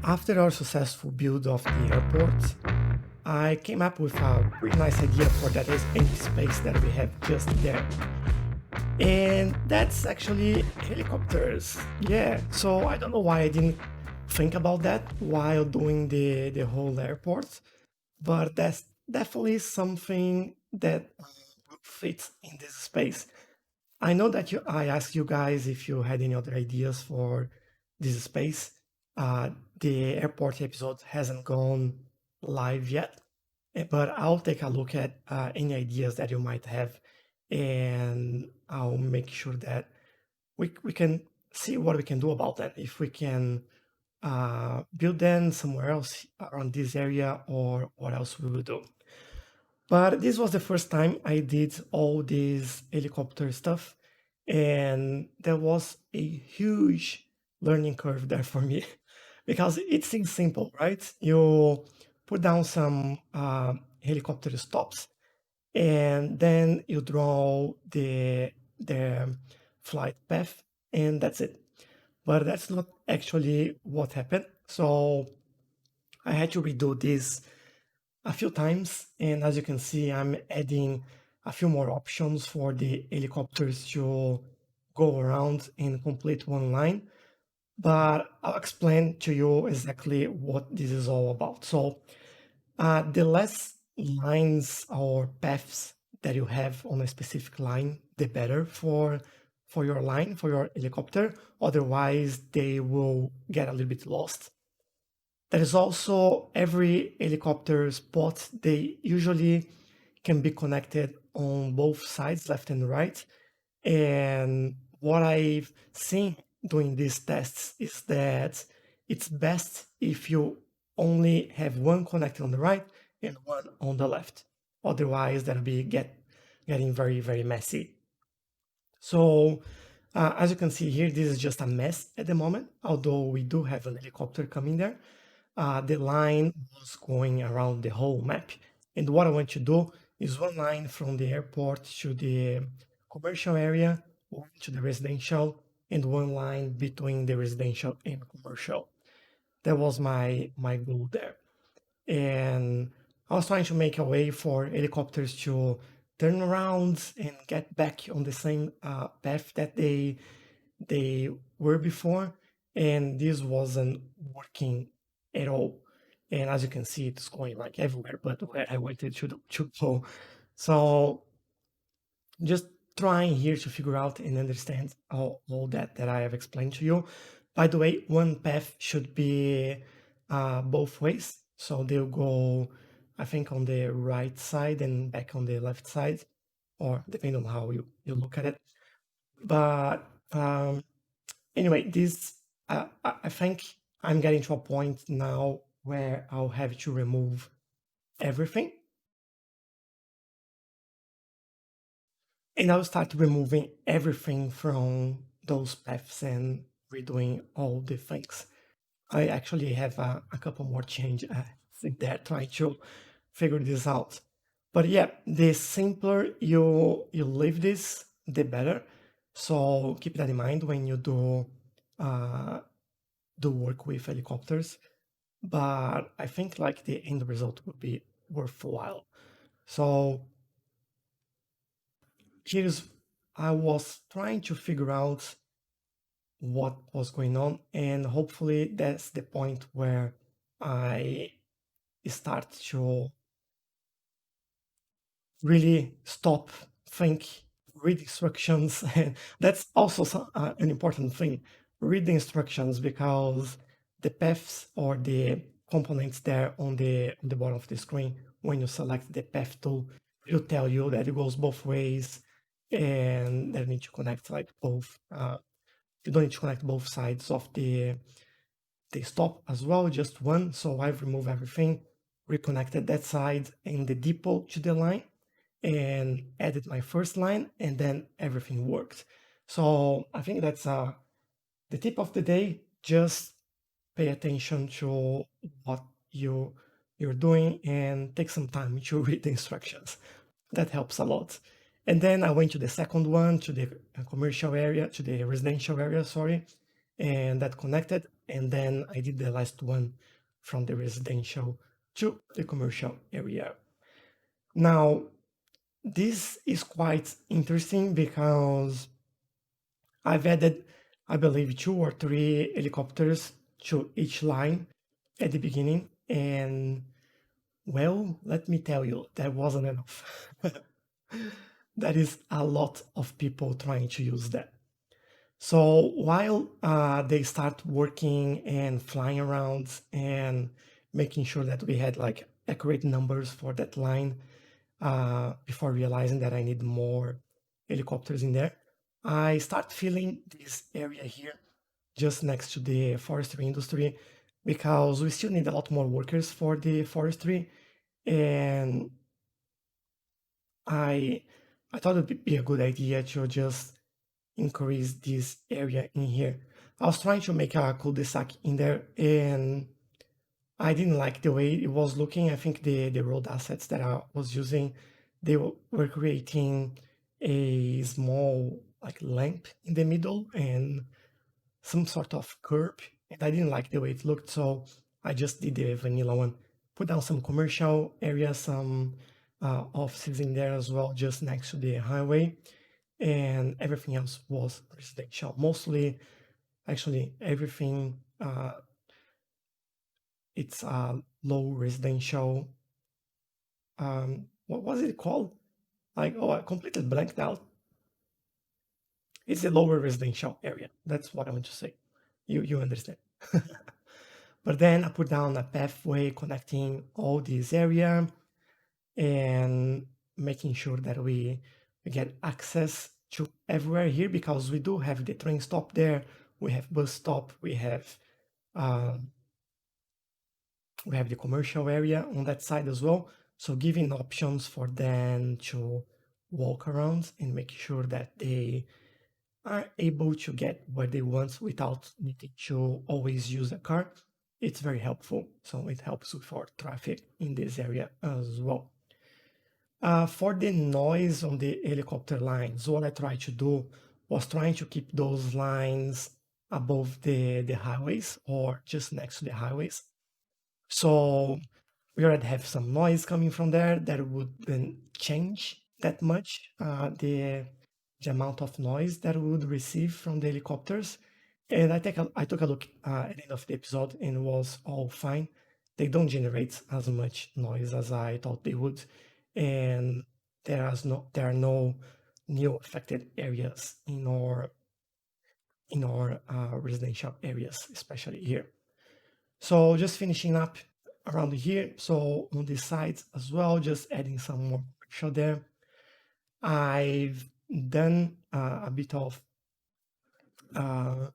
After our successful build of the airport, I came up with a pretty nice idea for that empty space that we have just there. And that's actually helicopters. Yeah, so I don't know why I didn't think about that while doing the whole airport, but that's definitely something that will fit in this space. I know that I asked you guys if you had any other ideas for this space. The airport episode hasn't gone live yet, but I'll take a look at any ideas that you might have, and I'll make sure that we can see what we can do about that. If we can build them somewhere else around this area, or what else we will do. But this was the first time I did all this helicopter stuff, and there was a huge learning curve there for me because it seems simple, right? You put down some helicopter stops, and then you draw the flight path, and that's it. But that's not actually what happened. So I had to redo this a few times, and as you can see, I'm adding a few more options for the helicopters to go around and complete one line, but I'll explain to you exactly what this is all about. So the less lines or paths that you have on a specific line, the better for your line, for your helicopter. Otherwise, they will get a little bit lost. There is also every helicopter spot, they usually can be connected on both sides, left and right. And what I've seen doing these tests is that it's best if you only have one connected on the right and one on the left. Otherwise, that'll be getting very, very messy. So as you can see here, this is just a mess at the moment, although we do have an helicopter coming there. The line was going around the whole map. And what I want to do is one line from the airport to the commercial area, one to the residential, and one line between the residential and commercial. That was my goal there. And I was trying to make a way for helicopters to turn around and get back on the same path that they were before, and this wasn't working at all. And as you can see, it's going like everywhere, but where I wanted to go. So just trying here to figure out and understand all that I have explained to you. By the way, one path should be both ways. So they'll go, I think, on the right side and back on the left side, or depending on how you look at it. But anyway, this I think I'm getting to a point now where I'll have to remove everything, and I'll start removing everything from those paths and redoing all the things. I actually have a couple more changes in there trying to figure this out. But yeah, the simpler you leave this, the better. So keep that in mind when you uh, do work with helicopters. But I think like the end result would be worthwhile. So here's I was trying to figure out what was going on, and hopefully that's the point where I start to really stop, think, read instructions. And that's also an important thing. Read the instructions, because the paths or the components there on the bottom of the screen, when you select the path tool, it'll tell you that it goes both ways, and that you need to connect like both. You don't need to connect both sides of the stop as well, just one. So I've removed everything, reconnected that side and the depot to the line, and added my first line, and then everything worked. So I think that's the tip of the day. Just pay attention to what you're doing and take some time to read the instructions. That helps a lot. And then I went to the second one, to the commercial area, to the residential area, sorry, and that connected. and then I did the last one from the residential to the commercial area. Now, this is quite interesting because I've added, I believe, two or three helicopters to each line at the beginning, and well, let me tell you, that wasn't enough. That is a lot of people trying to use that. So while they start working and flying around and making sure that we had like accurate numbers for that line, before realizing that I need more helicopters in there, I start feeling this area here just next to the forestry industry because we still need a lot more workers for the forestry, and I I thought it would be a good idea to just increase this area in here. I was trying to make a cul-de-sac in there, and I didn't like the way it was looking. I think the road assets that I was using, they were creating a small like lamp in the middle and some sort of curb, and I didn't like the way it looked, so I just did the vanilla one. Put down some commercial areas, some offices in there as well, just next to the highway, and everything else was residential. Mostly, actually, everything it's low residential. What was it called? Like, oh, I completely blanked out. It's a lower residential area. That's what I want to say. You understand. But then I put down a pathway connecting all this area and making sure that we get access to everywhere here because we do have the train stop there, we have bus stop, um, we have the commercial area on that side as well. So giving options for them to walk around and make sure that they are able to get where they want without needing to always use a car. It's very helpful. So it helps with our traffic in this area as well. For the noise on the helicopter lines, what I tried to do was trying to keep those lines above the highways or just next to the highways. So we already have some noise coming from there that wouldn't change that much the amount of noise that we would receive from the helicopters. And I took a look at the end of the episode and it was all fine. They don't generate as much noise as I thought they would, and there are no new affected areas in our residential areas, especially here. So just finishing up around here. So on this side as well, just adding some more picture there. I've done a bit of uh,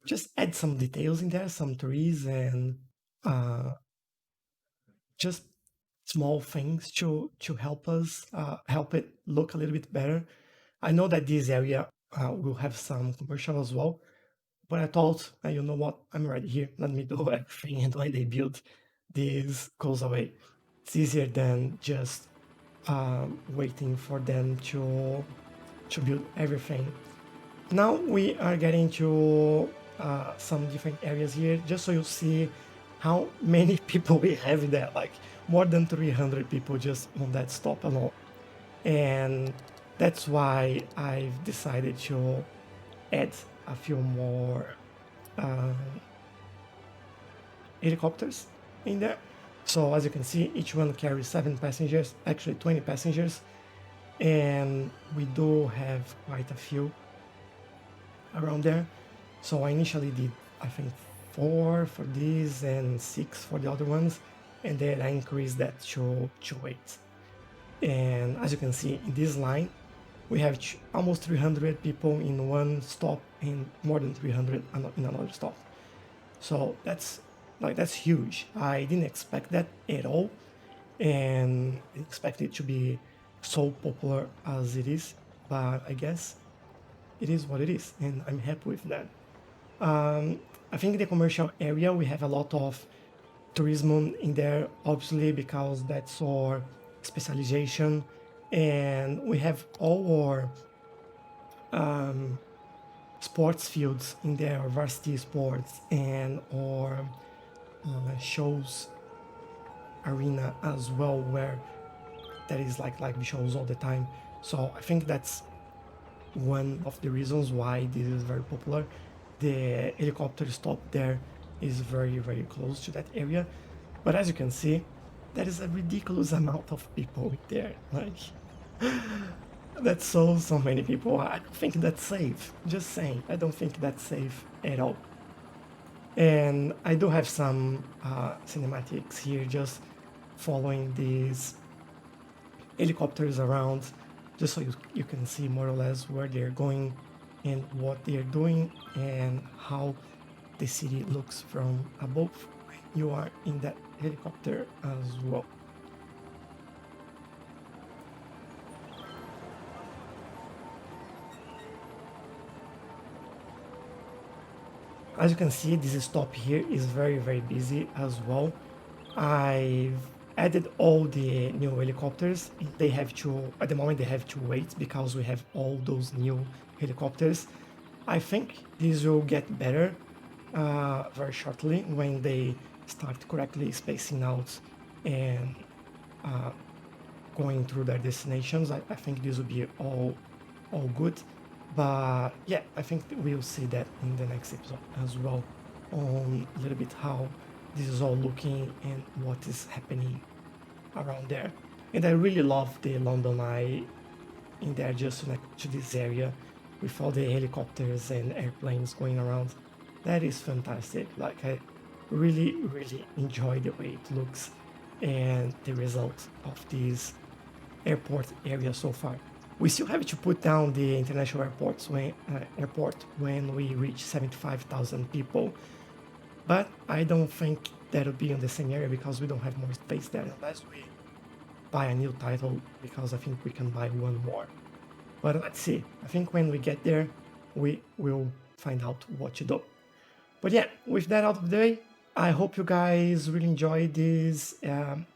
just add some details in there, some trees and uh, just small things to help it look a little bit better. I know that this area will have some commercial as well, but I thought, you know what, I'm already here. Let me do everything, and when they build, this goes away. It's easier than just waiting for them to build everything. Now we are getting to some different areas here, just so you see how many people we have there, like more than 300 people just on that stop alone. And that's why I've decided to add a few more uh, helicopters in there. So as you can see, each one carries 7 passengers, actually 20 passengers, and we do have quite a few around there. So I initially did, I think, 4 for these and 6 for the other ones, and then I increased that to 8. And as you can see in this line, we have almost 300 people in one stop and more than 300 in another stop. So that's huge. I didn't expect that at all, and didn't expect it to be so popular as it is. But I guess it is what it is, and I'm happy with that. I think the commercial area we have a lot of tourism in there, obviously because that's our specialization, and we have all our sports fields in there, or varsity sports, and or shows arena as well, where there is like live shows all the time. So I think that's one of the reasons why this is very popular. The helicopter stop there is very, very close to that area. But as you can see, there is a ridiculous amount of people there. Like, that's so many people. I don't think that's safe. Just saying, I don't think that's safe at all. And I do have some cinematics here, just following these helicopters around, just so you can see more or less where they're going and what they're doing and how the city looks from above when you are in that helicopter as well. As you can see, this stop here is very, very busy as well. I've added all the new helicopters. They have to, at the moment, they have to wait because we have all those new helicopters. I think this will get better very shortly when they start correctly spacing out and going through their destinations. I think this will be all good. But yeah, I think we'll see that in the next episode as well, on a little bit how this is all looking and what is happening around there. And I really love the London Eye in there, just like to this area with all the helicopters and airplanes going around. That is fantastic. Like, I really, really enjoy the way it looks and the result of this airport area so far. We still have to put down the international airport when we reach 75,000 people, but I don't think that'll be in the same area because we don't have more space there unless we buy a new title, because I think we can buy one more. But let's see. I think when we get there, we will find out what to do. But yeah, with that out of the way, I hope you guys really enjoyed this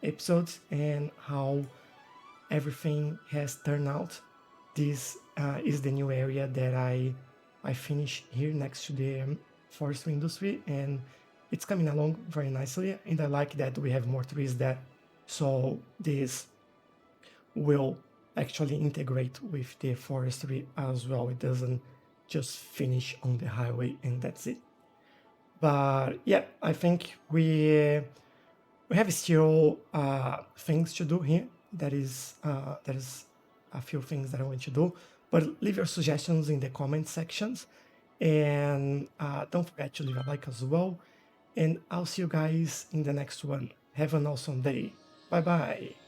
episode and how everything has turned out. This is the new area that I finished here next to the forestry industry, and it's coming along very nicely. And I like that we have more trees there, so this will actually integrate with the forestry as well. It doesn't just finish on the highway and that's it. But yeah, I think we have still things to do here. There is a few things that I want to do, but leave your suggestions in the comment sections, and don't forget to leave a like as well. And I'll see you guys in the next one. Have an awesome day. Bye bye.